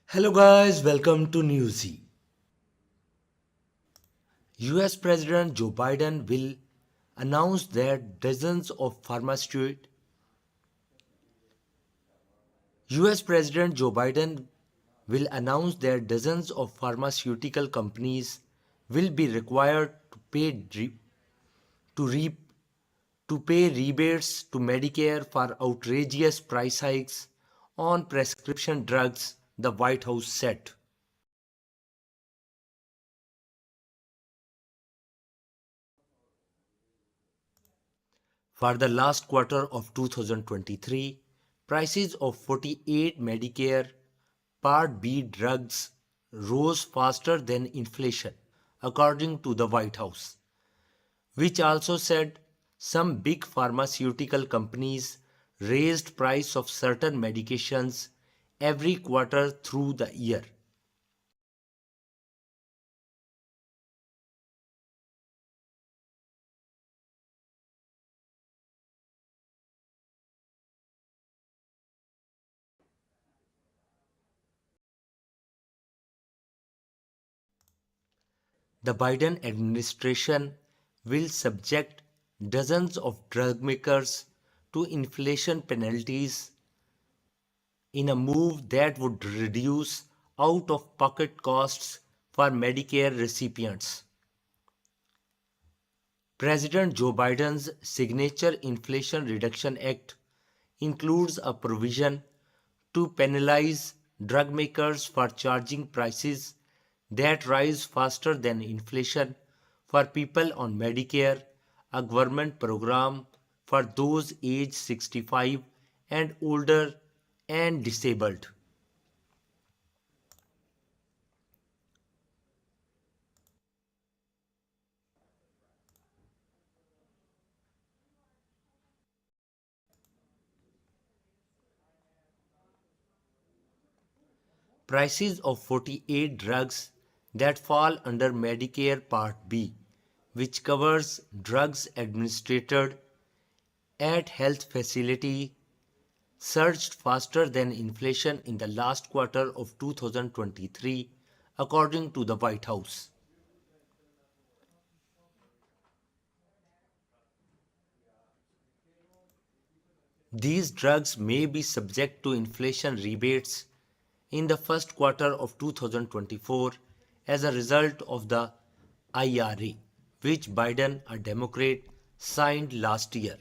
Hello guys, welcome to Newzee. US President Joe Biden will announce that dozens of pharmaceutical US President Joe Biden will announce that dozens of pharmaceutical companies will be required to re- to pay rebates to Medicare for outrageous price hikes on prescription drugs, the White House said. For the last quarter of 2023, prices of 48 Medicare Part B drugs rose faster than inflation, according to the White House, which also said some big pharmaceutical companies raised price of certain medications every quarter through the year. The Biden administration will subject dozens of drug makers to inflation penalties in a move that would reduce out of pocket costs for Medicare recipients. President Joe Biden's signature Inflation Reduction Act includes a provision to penalize drug makers for charging prices that rise faster than inflation for people on Medicare, a government program for those aged 65 and older and disabled. Prices of 48 drugs that fall under Medicare Part B, which covers drugs administered at health facility, surged faster than inflation in the last quarter of 2023, according to the White House. These drugs may be subject to inflation rebates in the first quarter of 2024 as a result of the IRA, which Biden, a Democrat, signed last year.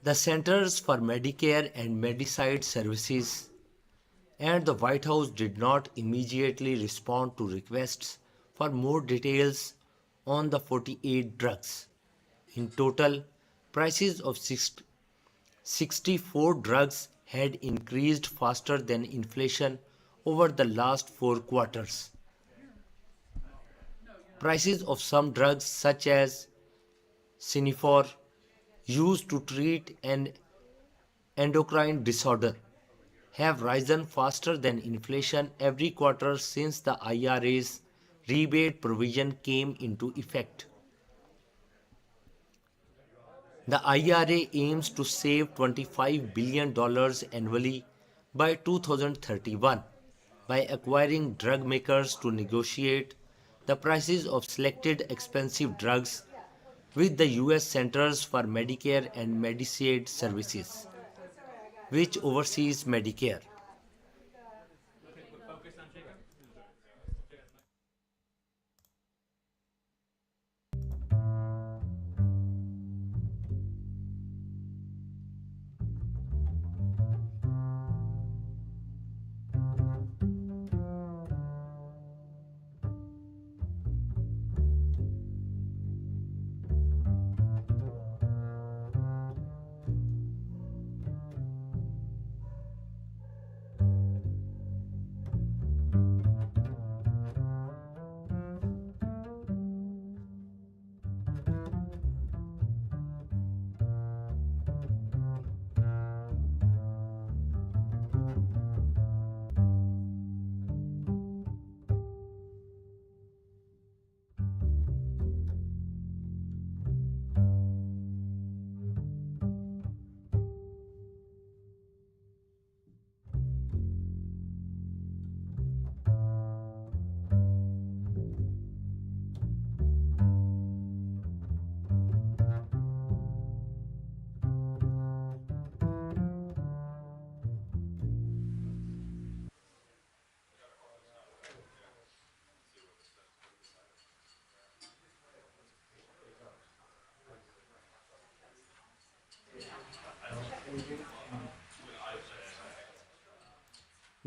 The Centers for Medicare and Medicaid Services and the White House did not immediately respond to requests for more details on the 48 drugs. In total, prices of 64 drugs had increased faster than inflation over the last 4 quarters. Prices of some drugs, such as Sinifor, used to treat an endocrine disorder, have risen faster than inflation every quarter since the IRA's rebate provision came into effect. The IRA aims to save $25 billion annually by 2031 by acquiring drug makers to negotiate the prices of selected expensive drugs with the US Centers for Medicare and Medicaid Services, which oversees Medicare.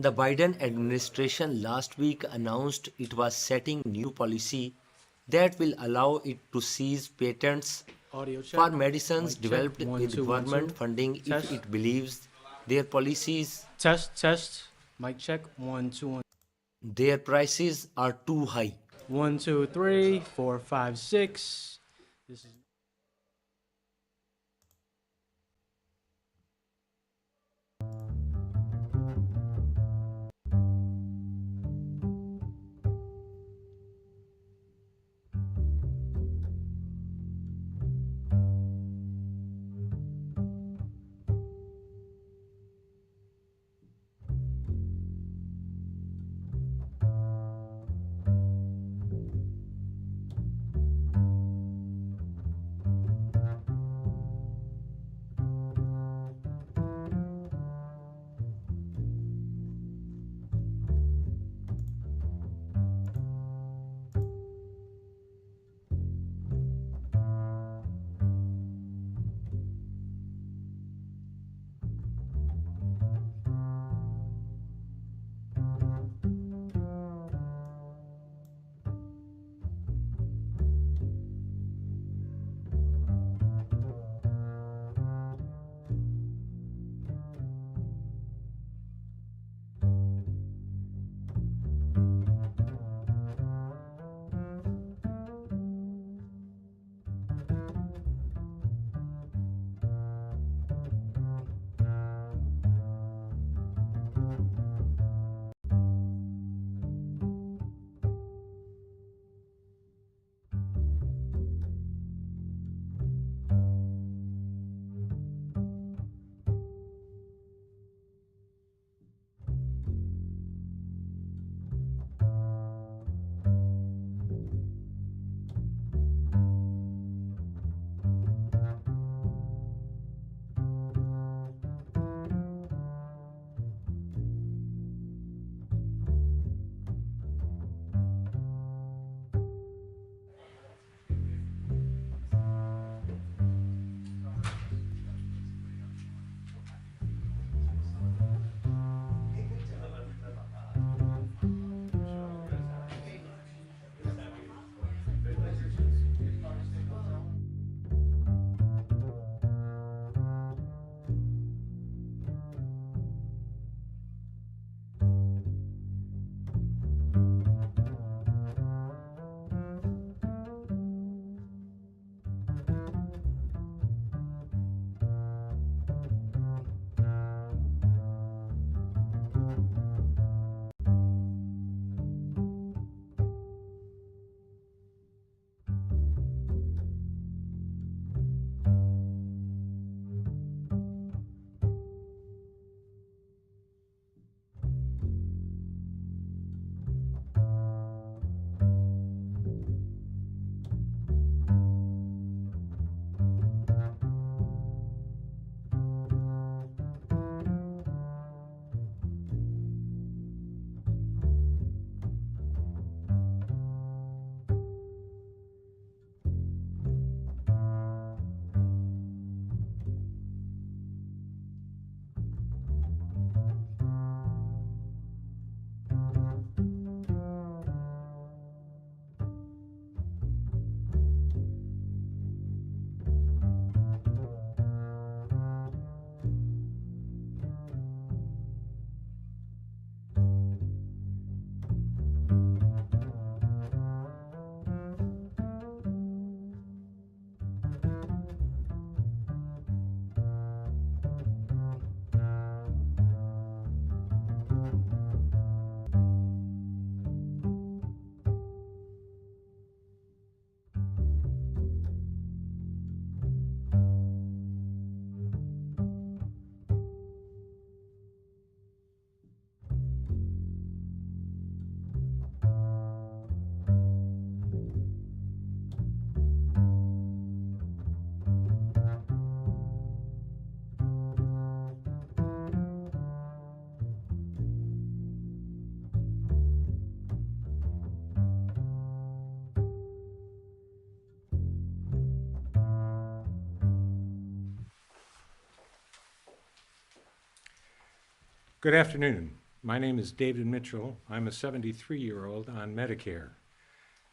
The Biden administration last week announced it was setting new policy that will allow it to seize patents Audio for check. medicines Mic check. developed One, with two, one, government two. funding if Test. it believes their policies Test, test. Mic check. One, two, one. their prices are too high. 1, 2, 3, 4, 5, 6. This is Good afternoon. My name is David Mitchell. I'm a 73-year-old on Medicare.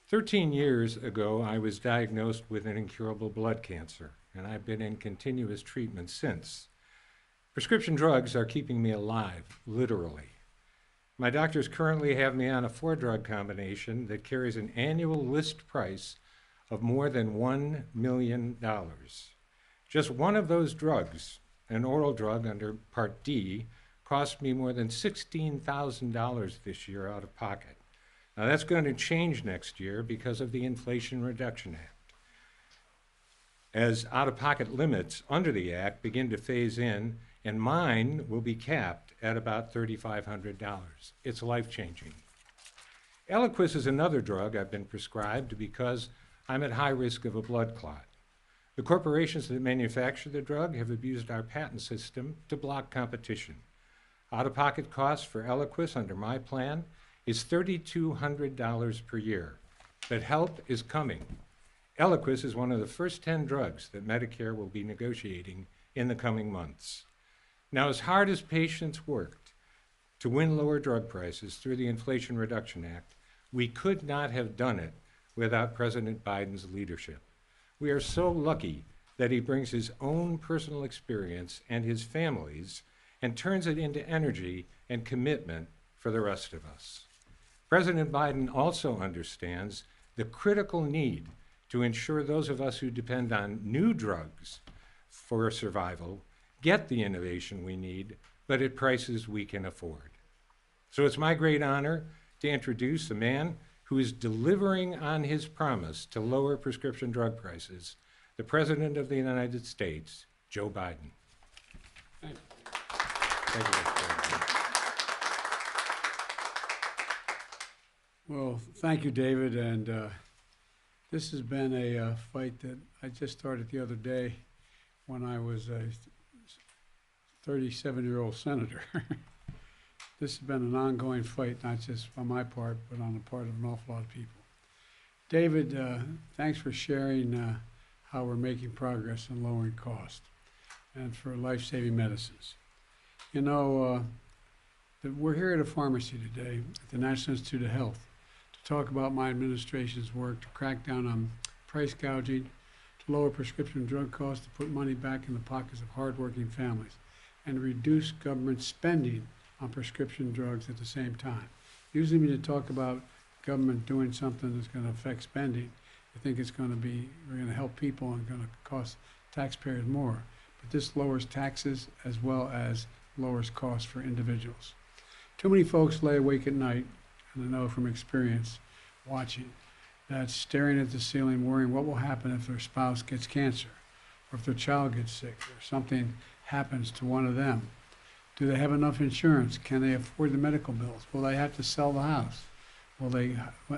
13 years ago, I was diagnosed with an incurable blood cancer, and I've been in continuous treatment since. Prescription drugs are keeping me alive, literally. My doctors currently have me on a 4-drug combination that carries an annual list price of more than $1 million. Just one of those drugs, an oral drug under Part D, cost me more than $16,000 this year out of pocket. Now that's going to change next year because of the Inflation Reduction Act. As out-of-pocket limits under the Act begin to phase in, and mine will be capped at about $3,500. It's life-changing. Eliquis is another drug I've been prescribed because I'm at high risk of a blood clot. The corporations that manufacture the drug have abused our patent system to block competition. Out-of-pocket costs for Eliquis under my plan is $3,200 per year, but help is coming. Eliquis is one of the first 10 drugs that Medicare will be negotiating in the coming months. Now, as hard as patients worked to win lower drug prices through the Inflation Reduction Act, we could not have done it without President Biden's leadership. We are so lucky that he brings his own personal experience and his family's and turns it into energy and commitment for the rest of us. President Biden also understands the critical need to ensure those of us who depend on new drugs for survival get the innovation we need, but at prices we can afford. So it's my great honor to introduce a man who is delivering on his promise to lower prescription drug prices, the President of the United States, Joe Biden. Thank you. Thank you, Mr. President. Well, thank you, David. And this has been a fight that I just started the other day when I was a 37-year-old senator. This has been an ongoing fight, not just on my part, but on the part of an awful lot of people. David, thanks for sharing how we're making progress in lowering cost and for life-saving medicines. You know, we're here at a pharmacy today at the National Institute of Health to talk about my administration's work to crack down on price gouging, to lower prescription drug costs, to put money back in the pockets of hardworking families, and reduce government spending on prescription drugs at the same time. Usually when you talk about government doing something that's going to affect spending, I think it's going to be, we're going to help people and going to cost taxpayers more. But this lowers taxes as well as lowers costs for individuals. Too many folks lay awake at night, and I know from experience watching, that staring at the ceiling, worrying what will happen if their spouse gets cancer, or if their child gets sick, or something happens to one of them. Do they have enough insurance? Can they afford the medical bills? Will they have to sell the house? Will they?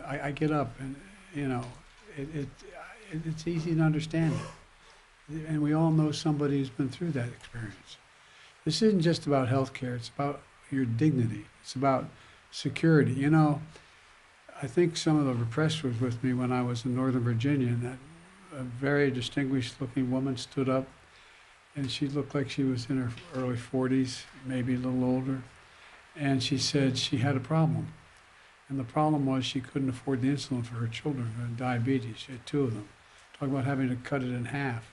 I get up and, you know, it's easy to understand it. And we all know somebody who's been through that experience. This isn't just about health care. It's about your dignity. It's about security. You know, I think some of the repressed was with me when I was in Northern Virginia, and that a very distinguished looking woman stood up, and she looked like she was in her early 40s, maybe a little older, and she said she had a problem. And the problem was she couldn't afford the insulin for her children who had diabetes. She had 2 of them. Talk about having to cut it in half.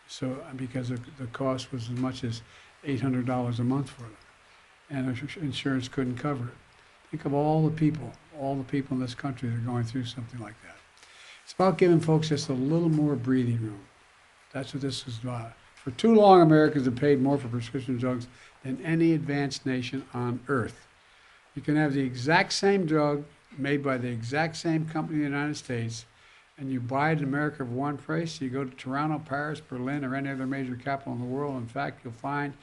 So because the cost was as much as $800 a month for them, and her insurance couldn't cover it. Think of all the people in this country that are going through something like that. It's about giving folks just a little more breathing room. That's what this is about. For too long, Americans have paid more for prescription drugs than any advanced nation on earth. You can have the exact same drug made by the exact same company in the United States, and you buy it in America for one price. You go to Toronto, Paris, Berlin, or any other major capital in the world. In fact, you'll find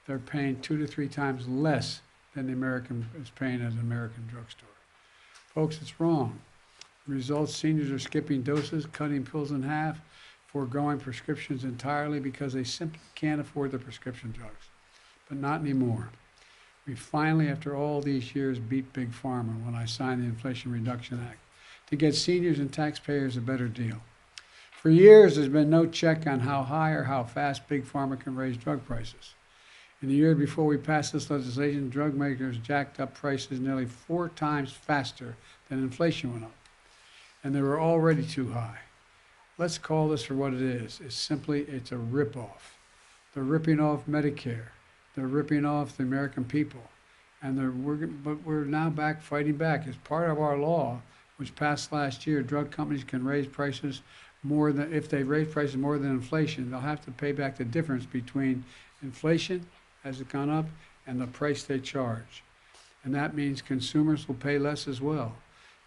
they're paying 2 to 3 times less than the American is paying at an American drugstore. Folks, it's wrong. The results, seniors are skipping doses, cutting pills in half, foregoing prescriptions entirely because they simply can't afford the prescription drugs. But not anymore. We finally, after all these years, beat Big Pharma when I signed the Inflation Reduction Act to get seniors and taxpayers a better deal. For years, there's been no check on how high or how fast Big Pharma can raise drug prices. In the year before we passed this legislation, drug makers jacked up prices nearly 4 times faster than inflation went up, and they were already too high. Let's call this for what it is. It's a ripoff. They're ripping off Medicare. They're ripping off the American people. But we're now fighting back. As part of our law, which passed last year, drug companies can raise prices if they raise prices more than inflation, they'll have to pay back the difference between inflation, has it gone up, and the price they charge. And that means consumers will pay less as well.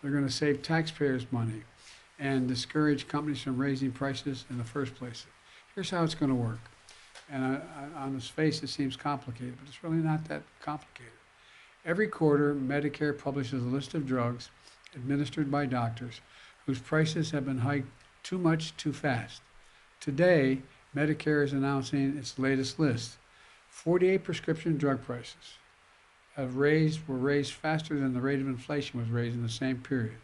They're going to save taxpayers money and discourage companies from raising prices in the first place. Here's how it's going to work. And on its face, it seems complicated, but it's really not that complicated. Every quarter, Medicare publishes a list of drugs administered by doctors whose prices have been hiked too much too fast. Today, Medicare is announcing its latest list. 48 prescription drug prices were raised faster than the rate of inflation was raised in the same period.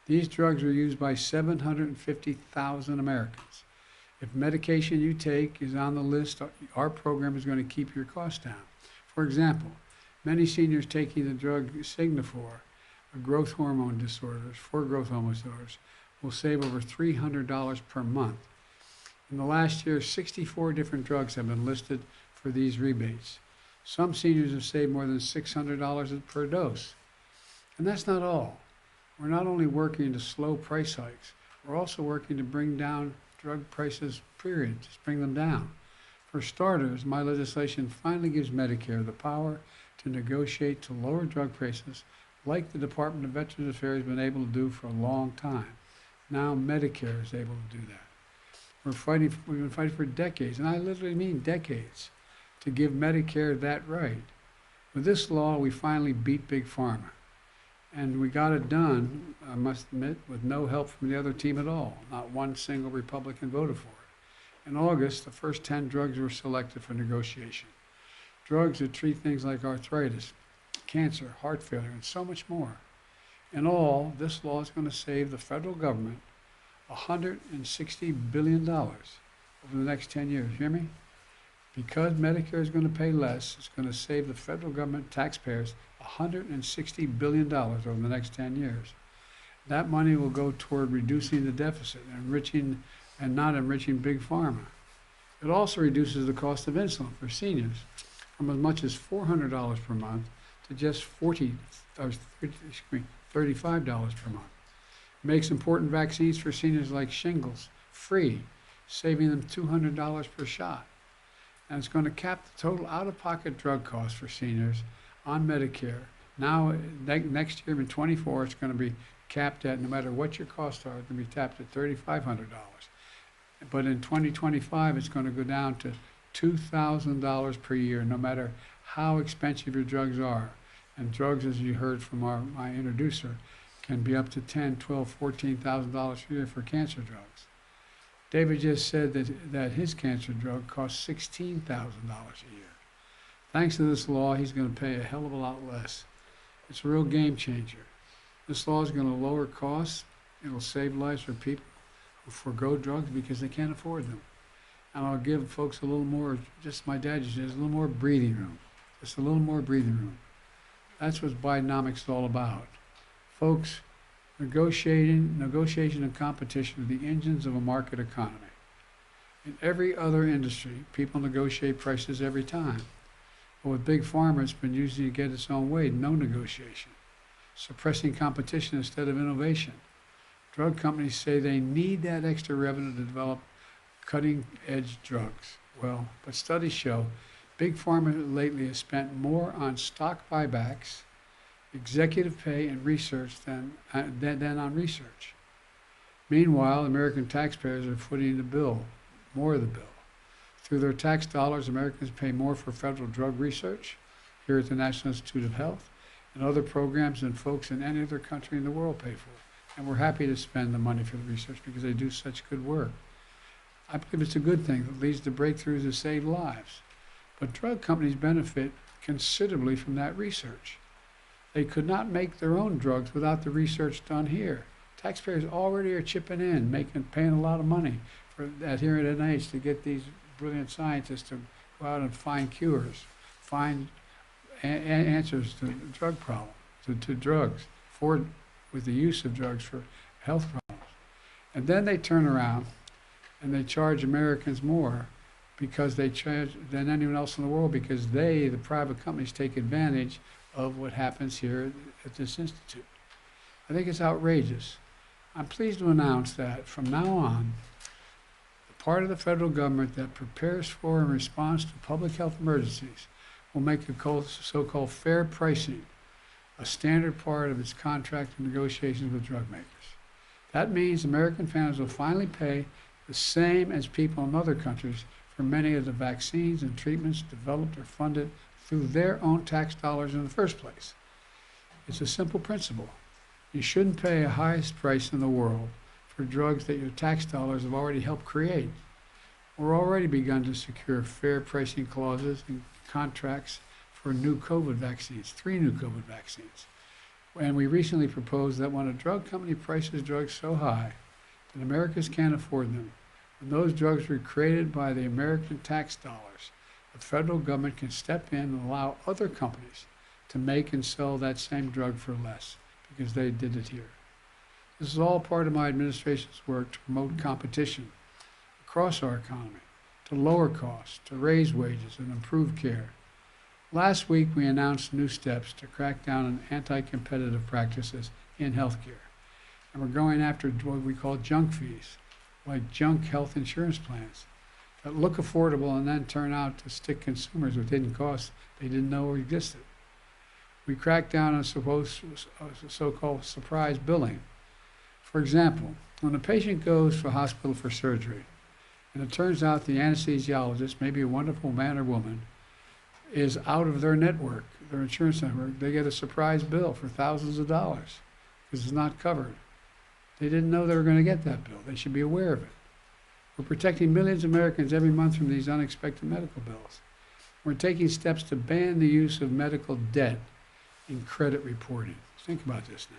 These drugs are used by 750,000 Americans. If medication you take is on the list, our program is going to keep your costs down. For example, many seniors taking the drug Signifor, for growth hormone disorders, will save over $300 per month. In the last year, 64 different drugs have been listed for these rebates. Some seniors have saved more than $600 per dose. And that's not all. We're not only working to slow price hikes, we're also working to bring down drug prices, period, just bring them down. For starters, my legislation finally gives Medicare the power to negotiate to lower drug prices like the Department of Veterans Affairs has been able to do for a long time. Now Medicare is able to do that. We've been fighting for decades, and I literally mean decades, to give Medicare that right. With this law, we finally beat Big Pharma. And we got it done, I must admit, with no help from the other team at all. Not one single Republican voted for it. In August, the first 10 drugs were selected for negotiation. Drugs that treat things like arthritis, cancer, heart failure, and so much more. In all, this law is going to save the federal government $160 billion over the next 10 years. Hear me? Because Medicare is going to pay less, it's going to save the federal government taxpayers $160 billion over the next 10 years. That money will go toward reducing the deficit and not enriching Big Pharma. It also reduces the cost of insulin for seniors from as much as $400 per month to just $35 per month. It makes important vaccines for seniors like shingles free, saving them $200 per shot. And it's going to cap the total out-of-pocket drug costs for seniors on Medicare. Now, next year in 24, it's going to be capped at, no matter what your costs are, it's going to be capped at $3,500. But in 2025, it's going to go down to $2,000 per year, no matter how expensive your drugs are. And drugs, as you heard from my introducer, can be up to $10,000, $12,000, $14,000 a year for cancer drugs. David just said that his cancer drug costs $16,000 a year. Thanks to this law, he's going to pay a hell of a lot less. It's a real game changer. This law is going to lower costs. It'll save lives for people who forego drugs because they can't afford them. And I'll give folks a little more, just my dad just says, a little more breathing room. Just a little more breathing room. That's what Bidenomics is all about. Folks, negotiation and competition are the engines of a market economy. In every other industry, people negotiate prices every time. But with Big Pharma, it's been used to get its own way, no negotiation, suppressing competition instead of innovation. Drug companies say they need that extra revenue to develop cutting-edge drugs. Well, but studies show Big Pharma lately has spent more on stock buybacks, executive pay, and research than on research. Meanwhile, American taxpayers are footing the bill, more of the bill. Through their tax dollars, Americans pay more for federal drug research here at the National Institute of Health and other programs than folks in any other country in the world pay for. And we're happy to spend the money for the research because they do such good work. I believe it's a good thing that leads to breakthroughs that save lives. But drug companies benefit considerably from that research. They could not make their own drugs without the research done here. Taxpayers already are chipping in, paying a lot of money here at NIH to get these brilliant scientists to go out and find cures, find answers to the drug problem, to drugs, with the use of drugs for health problems. And then they turn around and they charge Americans more because they charge than anyone else in the world because they, the private companies, take advantage of what happens here at this institute. I think it's outrageous. I'm pleased to announce that from now on, the part of the federal government that prepares for and responds to public health emergencies will make a so-called fair pricing a standard part of its contract and negotiations with drug makers. That means American families will finally pay the same as people in other countries for many of the vaccines and treatments developed or funded through their own tax dollars in the first place. It's a simple principle. You shouldn't pay a highest price in the world for drugs that your tax dollars have already helped create. We're already begun to secure fair pricing clauses and contracts for new COVID vaccines, 3 new COVID vaccines. And we recently proposed that when a drug company prices drugs so high that Americans can't afford them, when those drugs were created by the American tax dollars, the federal government can step in and allow other companies to make and sell that same drug for less, because they did it here. This is all part of my administration's work to promote competition across our economy, to lower costs, to raise wages, and improve care. Last week, we announced new steps to crack down on anti-competitive practices in healthcare. And we're going after what we call junk fees, like junk health insurance plans that look affordable and then turn out to stick consumers with hidden costs they didn't know existed. We cracked down on so-called surprise billing. For example, when a patient goes to a hospital for surgery, and it turns out the anesthesiologist, maybe a wonderful man or woman, is out of their network, their insurance network, they get a surprise bill for thousands of dollars because it's not covered. They didn't know they were going to get that bill. They should be aware of it. We're protecting millions of Americans every month from these unexpected medical bills. We're taking steps to ban the use of medical debt in credit reporting. Think about this now.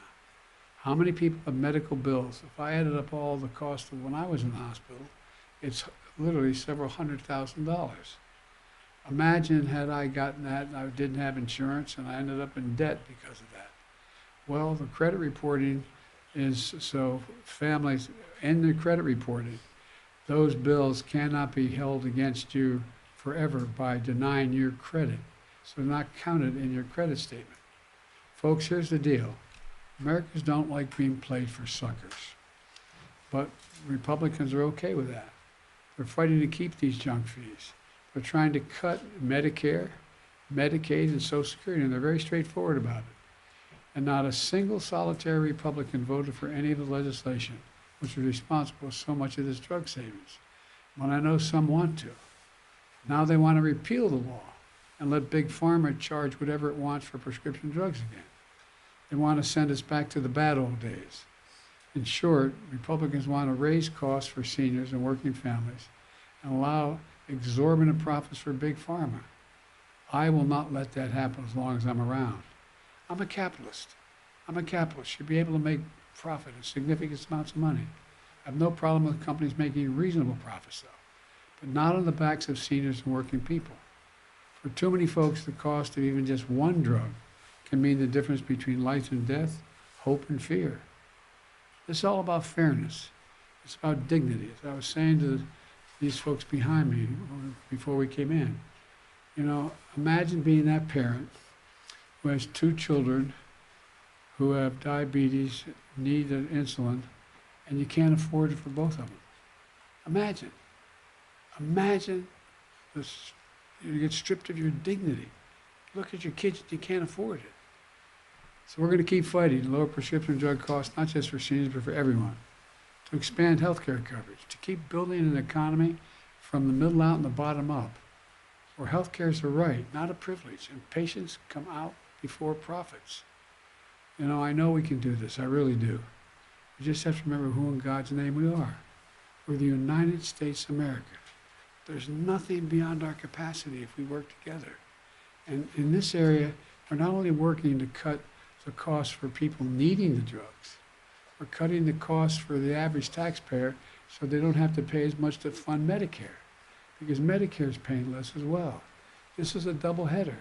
How many people have medical bills? If I added up all the costs of when I was in the hospital, it's literally several $100,000. Imagine had I gotten that and I didn't have insurance and I ended up in debt because of that. Well, the credit reporting is so families in the credit reporting, those bills cannot be held against you forever by denying your credit. So they're not counted in your credit statement. Folks, here's the deal. Americans don't like being played for suckers. But Republicans are okay with that. They're fighting to keep these junk fees. They're trying to cut Medicare, Medicaid, and Social Security, and they're very straightforward about it. And not a single solitary Republican voted for any of the legislation which is responsible for so much of this drug savings, when I know some want to. Now they want to repeal the law and let Big Pharma charge whatever it wants for prescription drugs again. They want to send us back to the bad old days. In short, Republicans want to raise costs for seniors and working families and allow exorbitant profits for Big Pharma. I will not let that happen as long as I'm around. I'm a capitalist. Should be able to make profit in significant amounts of money. I have no problem with companies making reasonable profits, though, but not on the backs of seniors and working people. For too many folks, the cost of even just one drug can mean the difference between life and death, hope and fear. This is all about fairness. It's about dignity. As I was saying to these folks behind me before we came in, imagine being that parent who has 2 children who have diabetes, need an insulin, and you can't afford it for both of them. Imagine this, you get stripped of your dignity. Look at your kids, you can't afford it. So we're going to keep fighting to lower prescription drug costs, not just for seniors, but for everyone. To expand health care coverage, to keep building an economy from the middle out and the bottom up, where health care is a right, not a privilege, and patients come out before profits. I know we can do this, I really do. We just have to remember who in God's name we are. We're the United States of America. There's nothing beyond our capacity if we work together. And in this area, we're not only working to cut the cost for people needing the drugs, we're cutting the cost for the average taxpayer so they don't have to pay as much to fund Medicare. because Medicare is paying less as well. This is a double header.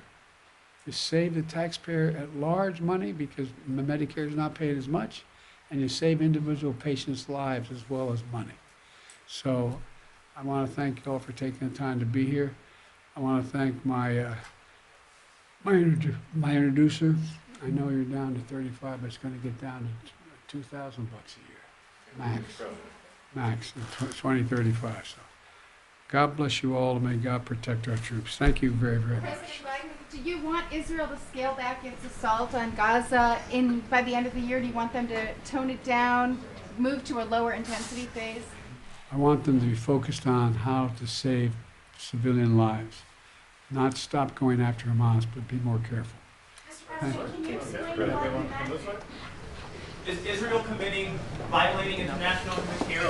You save the taxpayer at large money because Medicare is not paying as much, and you save individual patients' lives as well as money. So I want to thank you all for taking the time to be here. I want to thank my introducer. I know you're down to 35, but it's going to get down to $2,000 a year, max, in 2035. So God bless you all, and may God protect our troops. Thank you very, very much. President Biden, do you want Israel to scale back its assault on Gaza by the end of the year? Do you want them to tone it down, move to a lower intensity phase? I want them to be focused on how to save civilian lives, not stop going after Hamas, but be more careful. Mr. President, can you explain why Is Israel committing, violating international humanitarian